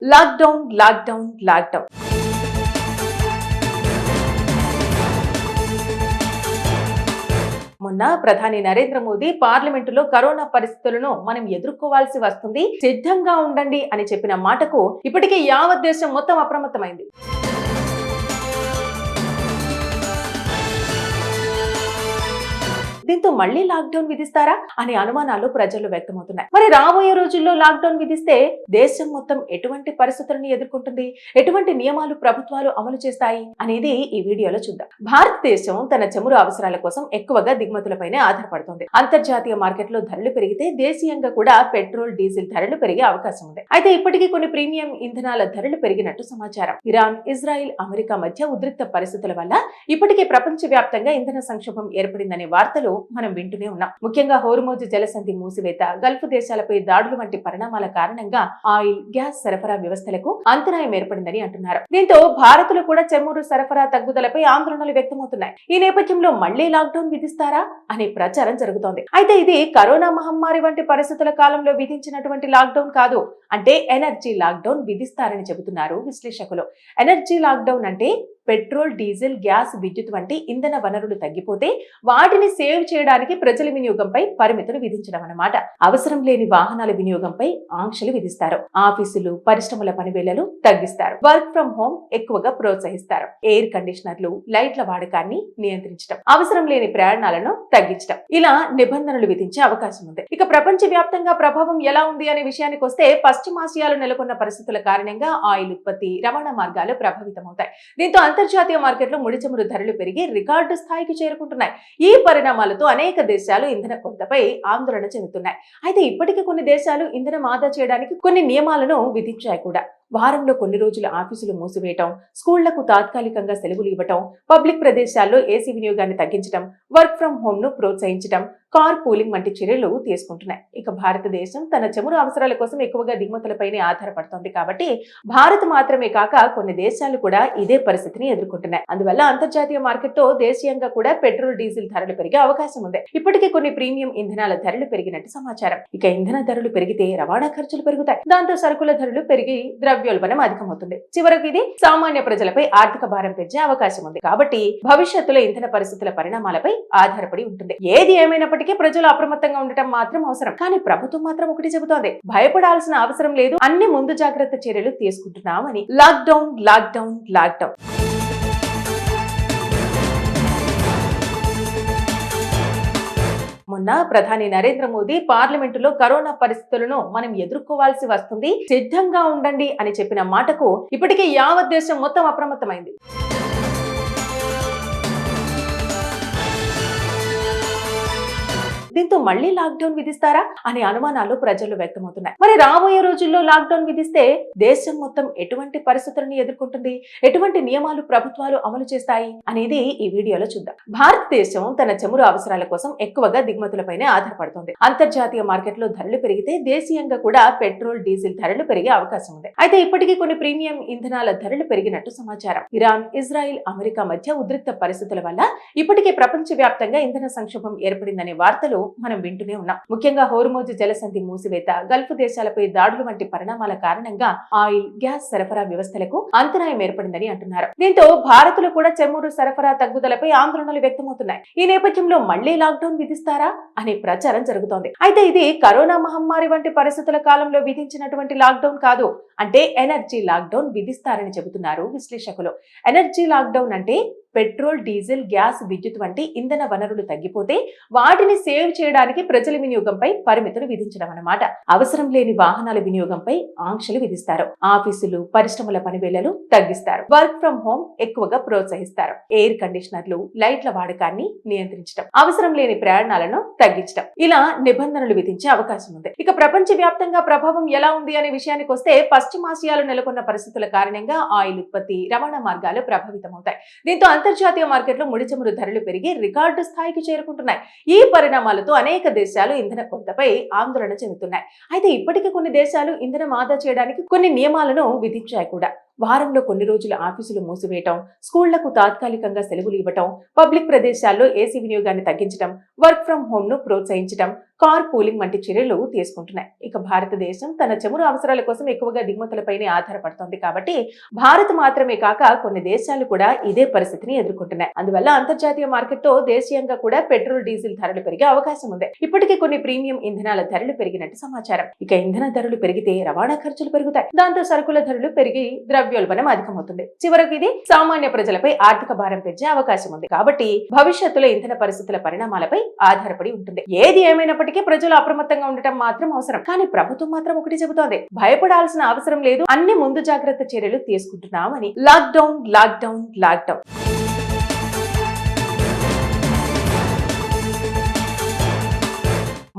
Lockdown. మొన్న ప్రధాని నరేంద్ర మోదీ పార్లమెంటులో కరోనా పరిస్థితులను మనం ఎదుర్కోవాల్సి వస్తుంది, సిద్ధంగా ఉండండి అని చెప్పిన మాటకు ఇప్పటికే యావత్ దేశం మొత్తం అప్రమత్తమైంది. దీంతో మళ్లీ లాక్డౌన్ విధిస్తారా అనే అనుమానాలు ప్రజల్లో వ్యక్తమవుతున్నాయి. మరి రాబోయే రోజుల్లో లాక్డౌన్ విధిస్తే దేశం మొత్తం ఎటువంటి పరిస్థితులను ఎదుర్కొంటుంది, ఎటువంటి నియమాలు ప్రభుత్వాలు అమలు చేస్తాయి అనేది ఈ వీడియోలో చూద్దాం. భారతదేశం తన చమురు అవసరాల కోసం ఎక్కువగా దిగుమతులపైనే ఆధారపడుతుంది. అంతర్జాతీయ మార్కెట్లో ధరలు పెరిగితే దేశీయంగా కూడా పెట్రోల్, డీజిల్ ధరలు పెరిగే అవకాశం ఉంది. అయితే ఇప్పటికీ కొన్ని ప్రీమియం ఇంధనాల ధరలు పెరిగినట్టు సమాచారం. ఇరాన్, ఇజ్రాయిల్, అమెరికా మధ్య ఉద్రిక్త పరిస్థితుల వల్ల ఇప్పటికే ప్రపంచ వ్యాప్తంగా ఇంధన సంక్షోభం ఏర్పడిందనే వార్తలు మనం వింటూనే ఉన్నాం. ముఖ్యంగా హోర్ముజ్ జలసంధి మూసివేత, గల్ఫ్ దేశాలపై దాడులు వంటి పరిణామాల కారణంగా ఆయిల్, గ్యాస్ సరఫరా వ్యవస్థలకు అంతరాయం ఏర్పడిందని అంటున్నారు. దీంతో భారత్లో కూడా చమురు సరఫరా తగ్గుదలపై ఆందోళనలు వ్యక్తమవుతున్నాయి. ఈ నేపథ్యంలో మళ్లీ లాక్డౌన్ విధిస్తారా అనే ప్రచారం జరుగుతోంది. అయితే ఇది కరోనా మహమ్మారి వంటి పరిస్థితుల కాలంలో విధించినటువంటి లాక్డౌన్ కాదు, అంటే ఎనర్జీ లాక్డౌన్ విధిస్తారని చెబుతున్నారు విశ్లేషకులు. ఎనర్జీ లాక్డౌన్ అంటే పెట్రోల్, డీజిల్, గ్యాస్, విద్యుత్ వంటి ఇంధన వనరులు తగ్గిపోతే వాటిని సేవ్ చేయడానికి ప్రజల వినియోగంపై పరిమితులు విధించడం అన్నమాట. అవసరం లేని వాహనాల వినియోగంపై ఆంక్షలు విధిస్తారు. ఆఫీసులు, పరిశ్రమల పనివేళలు తగ్గిస్తారు. వర్క్ ఫ్రం హోమ్ ఎక్కువగా ప్రోత్సహిస్తారు. ఎయిర్ కండిషనర్లు, లైట్ల వాడకాన్ని నియంత్రించడం, అవసరం లేని ప్రయాణాలను తగ్గించడం, ఇలా నిబంధనలు విధించే అవకాశం ఉంది. ఇక ప్రపంచ వ్యాప్తంగా ప్రభావం ఎలా ఉంది అనే విషయానికి వస్తే పశ్చిమాసియాలో నెలకొన్న పరిస్థితుల కారణంగా ఆయిల్ ఉత్పత్తి, రవాణా మార్గాలు ప్రభావితమవుతాయి. దీంతో అంతర్జాతీయ మార్కెట్లో ముడి చమురు ధరలు పెరిగి రికార్డు స్థాయికి చేరుకుంటున్నాయి. ఈ పరిణామాలతో అనేక దేశాలు ఇంధన కొరతపై ఆందోళన చెందుతున్నాయి. అయితే ఇప్పటికీ కొన్ని దేశాలు ఇంధనం ఆదా చేయడానికి కొన్ని నియమాలను విధించాయి కూడా. వారంలో కొన్ని రోజులు ఆఫీసులు మూసివేయటం, స్కూళ్లకు తాత్కాలికంగా సెలవులు ఇవ్వటం, పబ్లిక్ ప్రదేశాల్లో ఏసీ వినియోగాన్ని తగ్గించడం, వర్క్ ఫ్రం హోమ్ ను ప్రోత్సహించడం, కార్ పూలింగ్ వంటి చర్యలు తీసుకుంటున్నాయి. ఇక భారతదేశం తన చమురు అవసరాల కోసం ఎక్కువగా దిగుమతులపైనే ఆధారపడుతోంది కాబట్టి భారత్ మాత్రమే కాక కొన్ని దేశాలు కూడా ఇదే పరిస్థితిని ఎదుర్కొంటున్నాయి. అందువల్ల అంతర్జాతీయ మార్కెట్లో దేశీయంగా కూడా పెట్రోల్, డీజిల్ ధరలు పెరిగే అవకాశం ఉంది. ఇప్పటికే కొన్ని ప్రీమియం ఇంధనాల ధరలు పెరిగినట్టు సమాచారం. ఇక ఇంధన ధరలు పెరిగితే రవాణా ఖర్చులు పెరుగుతాయి. దాంతో సరుకుల ధరలు పెరిగి ద్రవ్యోల్బణం అధికమవుతుంది. చివరకు ఇది సామాన్య ప్రజలపై ఆర్థిక భారం పెంచే అవకాశం ఉంది. కాబట్టి భవిష్యత్తులో ఇంధన పరిస్థితుల పరిణామాలపై ఆధారపడి ఉంటుంది. ఏది ఏమైనప్పటికీ ప్రజలు అప్రమత్తంగా ఉండటం మాత్రం అవసరం. కానీ ప్రభుత్వం మాత్రం ఒకటి చెబుతోంది, భయపడాల్సిన అవసరం లేదు, అన్ని ముందు జాగ్రత్త చర్యలు తీసుకుంటున్నామని. లాక్డౌన్. మొన్న ప్రధాని నరేంద్ర మోదీ పార్లమెంటులో కరోనా పరిస్థితులను మనం ఎదుర్కోవాల్సి వస్తుంది, సిద్ధంగా ఉండండి అని చెప్పిన మాటకు ఇప్పటికే యావత్ దేశం మొత్తం అప్రమత్తమైంది. దీంతో మళ్లీ లాక్డౌన్ విధిస్తారా అనే అనుమానాలు ప్రజల్లో వ్యక్తమవుతున్నాయి. మరి రాబోయే రోజుల్లో లాక్డౌన్ విధిస్తే దేశం మొత్తం ఎటువంటి పరిస్థితులను ఎదుర్కొంటుంది, ఎటువంటి నియమాలు ప్రభుత్వాలు అమలు చేస్తాయి అనేది ఈ వీడియోలో చూద్దాం. భారతదేశం తన చమురు అవసరాల కోసం ఎక్కువగా దిగుమతులపైనే ఆధారపడుతుంది. అంతర్జాతీయ మార్కెట్లో ధరలు పెరిగితే దేశీయంగా కూడా పెట్రోల్, డీజిల్ ధరలు పెరిగే అవకాశం ఉంది. అయితే ఇప్పటికీ కొన్ని ప్రీమియం ఇంధనాల ధరలు పెరిగినట్టు సమాచారం. ఇరాన్, ఇజ్రాయిల్, అమెరికా మధ్య ఉద్రిక్త పరిస్థితుల వల్ల ఇప్పటికే ప్రపంచ వ్యాప్తంగా ఇంధన సంక్షోభం ఏర్పడిందనే వార్తలు మనం వింటూనే ఉన్నాం. ముఖ్యంగా హోర్ముజ్ జలసంధి మూసివేత, గల్ఫ్ దేశాలపై దాడులు వంటి పరిణామాల కారణంగా ఆయిల్, గ్యాస్ సరఫరా వ్యవస్థలకు అంతరాయం ఏర్పడిందని అంటున్నారు. దీంతో భారత్లో కూడా చమురు సరఫరా తగ్గుదలపై ఆందోళనలు వ్యక్తమవుతున్నాయి. ఈ నేపథ్యంలో మళ్లీ లాక్డౌన్ విధిస్తారా అనే ప్రచారం జరుగుతోంది. అయితే ఇది కరోనా మహమ్మారి వంటి పరిస్థితుల కాలంలో విధించినటువంటి లాక్డౌన్ కాదు, అంటే ఎనర్జీ లాక్డౌన్ విధిస్తారని చెబుతున్నారు విశ్లేషకులు. ఎనర్జీ లాక్డౌన్ అంటే పెట్రోల్, డీజిల్, గ్యాస్, విద్యుత్ వంటి ఇంధన వనరులు తగ్గిపోతే వాటిని సేవ్ చేయడానికి ప్రజల వినియోగంపై పరిమితులు విధించడం అన్నమాట. అవసరం లేని వాహనాల వినియోగంపై ఆంక్షలు విధిస్తారు. ఆఫీసులు, పరిశ్రమల పనివేళలు తగ్గిస్తారు. వర్క్ ఫ్రం హోమ్ ఎక్కువగా ప్రోత్సహిస్తారు. ఎయిర్ కండిషనర్లు, లైట్ల వాడకాన్ని నియంత్రించడం, అవసరం లేని ప్రయాణాలను తగ్గించడం, ఇలా నిబంధనలు విధించే అవకాశం ఉంది. ఇక ప్రపంచ వ్యాప్తంగా ప్రభావం ఎలా ఉంది అనే విషయానికి వస్తే పశ్చిమాసియాలో నెలకొన్న పరిస్థితుల కారణంగా ఆయిల్ ఉత్పత్తి, రవాణా మార్గాలు ప్రభావితమవుతాయి. దీంతో అంతర్జాతీయ మార్కెట్లో ముడి చమురు ధరలు పెరిగి రికార్డు స్థాయికి చేరుకుంటున్నాయి. ఈ పరిణామాలతో అనేక దేశాలు ఇంధన కొరతపై ఆందోళన చెందుతున్నాయి. అయితే ఇప్పటికీ కొన్ని దేశాలు ఇంధనం ఆదా చేయడానికి కొన్ని నియమాలను విధించాయి కూడా. వారంలో కొన్ని రోజులు ఆఫీసులు మూసివేయటం, స్కూళ్లకు తాత్కాలికంగా సెలవులు ఇవ్వటం, పబ్లిక్ ప్రదేశాల్లో ఏసీ వినియోగాన్ని తగ్గించడం, వర్క్ ఫ్రం హోమ్ ను ప్రోత్సహించడం, కార్ పూలింగ్ వంటి చర్యలు తీసుకుంటున్నాయి. ఇక భారతదేశం తన చమురు అవసరాల కోసం ఎక్కువగా దిగుమతులపైనే ఆధారపడుతోంది కాబట్టి భారత్ మాత్రమే కాక కొన్ని దేశాలు కూడా ఇదే పరిస్థితిని ఎదుర్కొంటున్నాయి. అందువల్ల అంతర్జాతీయ మార్కెట్తో దేశీయంగా కూడా పెట్రోల్ డీజిల్ ధరలు పెరిగే అవకాశం ఉంది. ఇప్పటికే కొన్ని ప్రీమియం ఇంధనాల ధరలు పెరిగినట్టు సమాచారం. ఇక ఇంధన ధరలు పెరిగితే రవాణా ఖర్చులు పెరుగుతాయి. దాంతో సరుకుల ధరలు పెరిగి ద్రవ్యోల్బణం అధికమవుతుంది. చివరకు ఇది సామాన్య ప్రజలపై ఆర్థిక భారం పెంచే అవకాశం ఉంది. కాబట్టి భవిష్యత్తులో ఇంధన పరిస్థితుల పరిణామాలపై ఆధారపడి ఉంటుంది. ఏది ఏమైనప్పటికీ ప్రజలు అప్రమత్తంగా ఉండటం మాత్రం అవసరం. కానీ ప్రభుత్వం మాత్రం ఒకటి చెబుతోంది, భయపడాల్సిన అవసరం లేదు, అన్ని ముందు జాగ్రత్త చర్యలు తీసుకుంటున్నామని. Lockdown lockdown lockdown.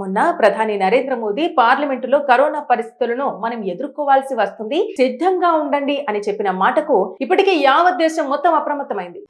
మొన్న ప్రధాని నరేంద్ర మోదీ పార్లమెంటులో కరోనా పరిస్థితులను మనం ఎదుర్కోవాల్సి వస్తుంది, సిద్ధంగా ఉండండి అని చెప్పిన మాటకు ఇప్పటికే యావత్ దేశం మొత్తం అప్రమత్తమైంది.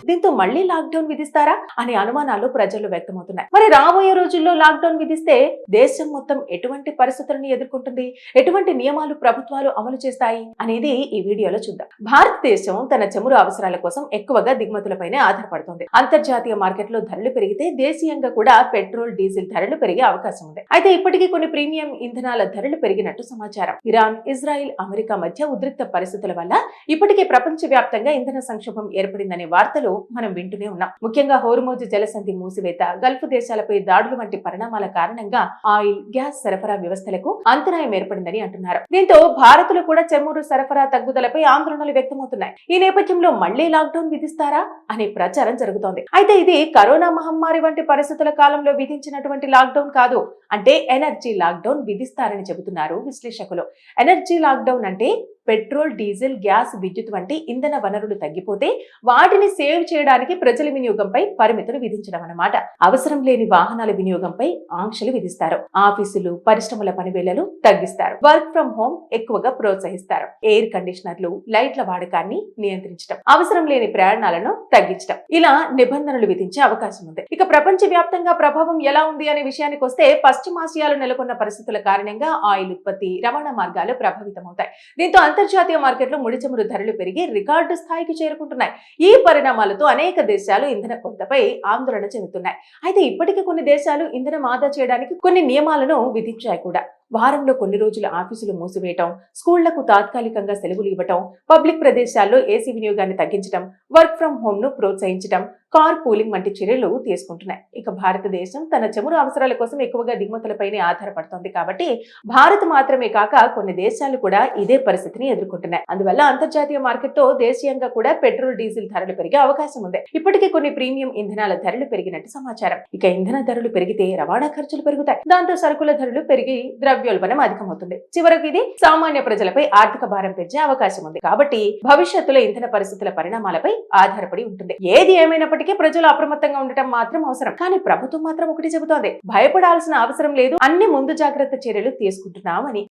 దీంతో మళ్లీ లాక్డౌన్ విధిస్తారా అనే అనుమానాలు ప్రజల్లో వ్యక్తమవుతున్నాయి. మరి రాబోయే రోజుల్లో లాక్డౌన్ విధిస్తే దేశం మొత్తం ఎటువంటి పరిస్థితులను ఎదుర్కొంటుంది, ఎటువంటి నియమాలు ప్రభుత్వాలు అమలు చేస్తాయి అనేది ఈ వీడియోలో చూద్దాం. భారతదేశం తన చమురు అవసరాల కోసం ఎక్కువగా దిగుమతులపైనే ఆధారపడుతుంది. అంతర్జాతీయ మార్కెట్లో ధరలు పెరిగితే దేశీయంగా కూడా పెట్రోల్ డీజిల్ ధరలు పెరిగే అవకాశం ఉంది. అయితే ఇప్పటికీ కొన్ని ప్రీమియం ఇంధనాల ధరలు పెరిగినట్టు సమాచారం. ఇరాన్, ఇజ్రాయిల్, అమెరికా మధ్య ఉద్రిక్త పరిస్థితుల వల్ల ఇప్పటికే ప్రపంచ వ్యాప్తంగా ఇంధన సంక్షోభం ఏర్పడిందనే వార్తలు మనం వింటూనే ఉన్నాం. ముఖ్యంగా హోర్ముజ్ జలసంధి మూసివేత, గల్ఫ్ దేశాలపై దాడులు వంటి పరిణామాల కారణంగా ఆయిల్, గ్యాస్ సరఫరా వ్యవస్థలకు అంతరాయం ఏర్పడిందని అంటున్నారు. దీంతో భారత్లో కూడా చమురు సరఫరా తగ్గుదలపై ఆందోళనలు వ్యక్తమవుతున్నాయి. ఈ నేపథ్యంలో మళ్లీ లాక్డౌన్ విధిస్తారా అనే ప్రచారం జరుగుతోంది. అయితే ఇది కరోనా మహమ్మారి వంటి పరిస్థితుల కాలంలో విధించినటువంటి లాక్డౌన్ కాదు, అంటే ఎనర్జీ లాక్డౌన్ విధిస్తారని చెబుతున్నారు విశ్లేషకులు. ఎనర్జీ లాక్డౌన్ అంటే పెట్రోల్, డీజిల్, గ్యాస్, విద్యుత్ వంటి ఇంధన వనరులు తగ్గిపోతే వాటిని సేవ్ చేయడానికి ప్రజల వినియోగంపై పరిమితులు విధించడం అన్నమాట. అవసరం లేని వాహనాల వినియోగంపై ఆంక్షలు విధిస్తారు. ఆఫీసులు, పరిశ్రమల పనివేళలు తగ్గిస్తారు. వర్క్ ఫ్రం హోమ్ ఎక్కువగా ప్రోత్సహిస్తారు. ఎయిర్ కండిషనర్లు, లైట్ల వాడకాన్ని నియంత్రించడం, అవసరం లేని ప్రయాణాలను తగ్గించడం, ఇలా నిబంధనలు విధించే అవకాశం ఉంది. ఇక ప్రపంచ వ్యాప్తంగా ప్రభావం ఎలా ఉంది అనే విషయానికి వస్తే పశ్చిమాసియాలో నెలకొన్న పరిస్థితుల కారణంగా ఆయిల్ ఉత్పత్తి, రవాణా మార్గాలు ప్రభావితమవుతాయి. దీంతో అంతర్జాతీయ మార్కెట్లో ముడి చమురు ధరలు పెరిగి రికార్డు స్థాయికి చేరుకుంటున్నాయి. ఈ పరిణామాలతో అనేక దేశాలు ఇంధన కొరతపై ఆందోళన చెందుతున్నాయి. అయితే ఇప్పటికీ కొన్ని దేశాలు ఇంధనం ఆదా చేయడానికి కొన్ని నియమాలను విధించాయి కూడా. వారంలో కొన్ని రోజులు ఆఫీసులు మూసివేయటం, స్కూళ్లకు తాత్కాలికంగా సెలవులు ఇవ్వటం, పబ్లిక్ ప్రదేశాల్లో ఏసీ వినియోగాన్ని తగ్గించడం, వర్క్ ఫ్రం హోమ్ ను ప్రోత్సహించడం, కార్ పూలింగ్ వంటి చర్యలు తీసుకుంటున్నాయి. ఇక భారతదేశం తన చమురు అవసరాల కోసం ఎక్కువగా దిగుమతులపైనే ఆధారపడుతోంది కాబట్టి భారత్ మాత్రమే కాక కొన్ని దేశాలు కూడా ఇదే పరిస్థితిని ఎదుర్కొంటున్నాయి. అందువల్ల అంతర్జాతీయ మార్కెట్తో దేశీయంగా కూడా పెట్రోల్, డీజిల్ ధరలు పెరిగే అవకాశం ఉంది. ఇప్పటికే కొన్ని ప్రీమియం ఇంధనాల ధరలు పెరిగినట్టు సమాచారం. ఇక ఇంధన ధరలు పెరిగితే రవాణా ఖర్చులు పెరుగుతాయి. దాంతో సరుకుల ధరలు పెరిగి ద్రవ్యోల్బణం అధికమవుతుంది. చివరకు ఇది సామాన్య ప్రజలపై ఆర్థిక భారం పెంచే అవకాశం ఉంది. కాబట్టి భవిష్యత్తులో ఇంధన పరిస్థితుల పరిణామాలపై ఆధారపడి ఉంటుంది. ఏది ఏమైనప్పటికీ ప్రజలు అప్రమత్తంగా ఉండటం మాత్రం అవసరం. కానీ ప్రభుత్వం మాత్రం ఒకటి చెబుతోంది, భయపడాల్సిన అవసరం లేదు, అన్ని ముందు జాగ్రత్త చర్యలు తీసుకుంటున్నామని.